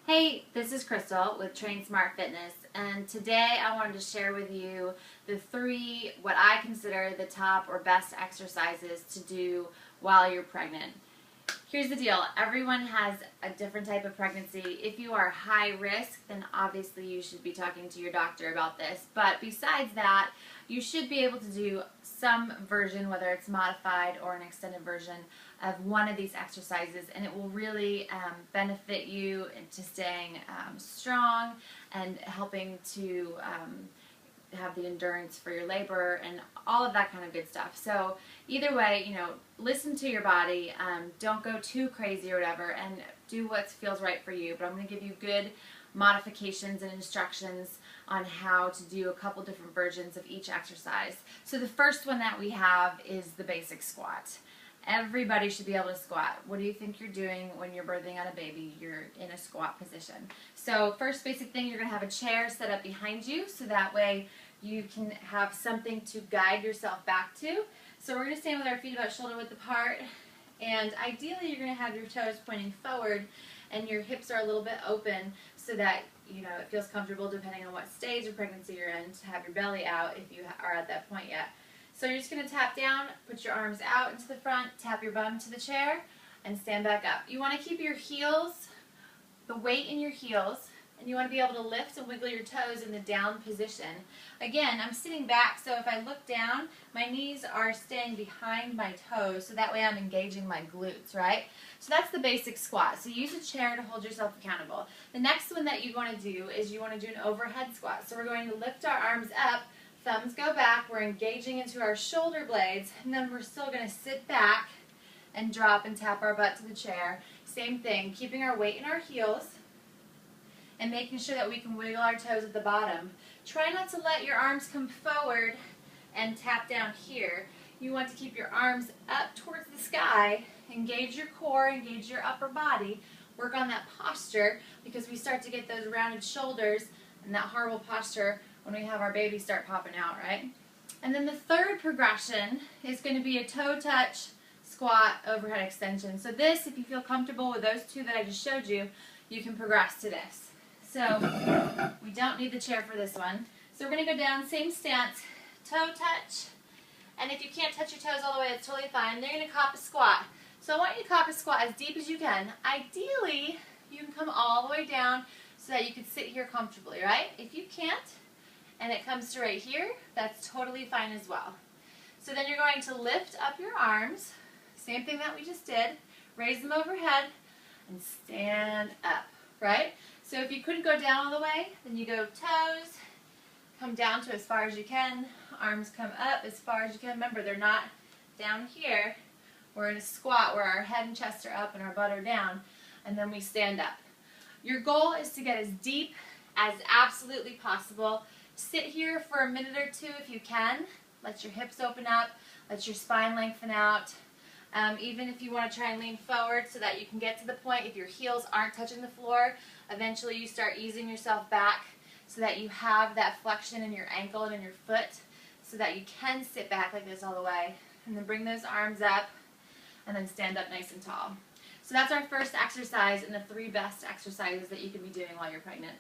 Hey, this is Crystal with Train Smart Fitness, and today I wanted to share with you the three, what I consider the top or best exercises to do while you're pregnant. Here's the deal. Everyone has a different type of pregnancy. If you are high risk, then obviously you should be talking to your doctor about this. But besides that, you should be able to do some version, whether it's modified or an extended version, of one of these exercises, and it will really benefit you into staying strong and helping to have the endurance for your labor and all of that kind of good stuff. So either way, listen to your body. Don't go too crazy or whatever, and do what feels right for you. But I'm going to give you good modifications and instructions on how to do a couple different versions of each exercise. So the first one that we have is the basic squat. Everybody should be able to squat. What do you think you're doing when you're birthing out a baby? You're in a squat position. So first basic thing, you're going to have a chair set up behind you, so that way you can have something to guide yourself back to. So we're going to stand with our feet about shoulder width apart, and ideally you're going to have your toes pointing forward and your hips are a little bit open so that it feels comfortable, depending on what stage of pregnancy you're in, to have your belly out if you are at that point yet. So you're just going to tap down, put your arms out into the front, tap your bum to the chair, and stand back up. You want to keep your heels, the weight in your heels, and you want to be able to lift and wiggle your toes in the down position. Again, I'm sitting back, so if I look down, my knees are staying behind my toes, so that way I'm engaging my glutes, right? So that's the basic squat. So use a chair to hold yourself accountable. The next one that you want to do is you want to do an overhead squat. So we're going to lift our arms up, thumbs go back, we're engaging into our shoulder blades, and then we're still going to sit back and drop and tap our butt to the chair. Same thing, keeping our weight in our heels and making sure that we can wiggle our toes at the bottom. Try not to let your arms come forward and tap down here. You want to keep your arms up towards the sky, engage your core, engage your upper body, work on that posture, because we start to get those rounded shoulders and that horrible posture when we have our baby start popping out, right? And then the third progression is going to be a toe touch squat overhead extension. So this, if you feel comfortable with those two that I just showed you, you can progress to this. So we don't need the chair for this one. So we're going to go down, same stance, toe touch. And if you can't touch your toes all the way, that's totally fine. Then you're going to cop a squat. So I want you to cop a squat as deep as you can. Ideally, you can come all the way down so that you can sit here comfortably, right? If you can't, and it comes to right here, that's totally fine as well. So then you're going to lift up your arms, same thing that we just did, raise them overhead, and stand up, right? So if you couldn't go down all the way, then you go toes, come down to as far as you can, arms come up as far as you can. Remember, they're not down here. We're in a squat where our head and chest are up and our butt are down, and then we stand up. Your goal is to get as deep as absolutely possible. Sit here for a minute or two if you can. Let your hips open up, let your spine lengthen out. Even if you want to try and lean forward so that you can get to the point, if your heels aren't touching the floor, eventually you start easing yourself back so that you have that flexion in your ankle and in your foot so that you can sit back like this all the way. And then bring those arms up and then stand up nice and tall. So that's our first exercise and the three best exercises that you can be doing while you're pregnant.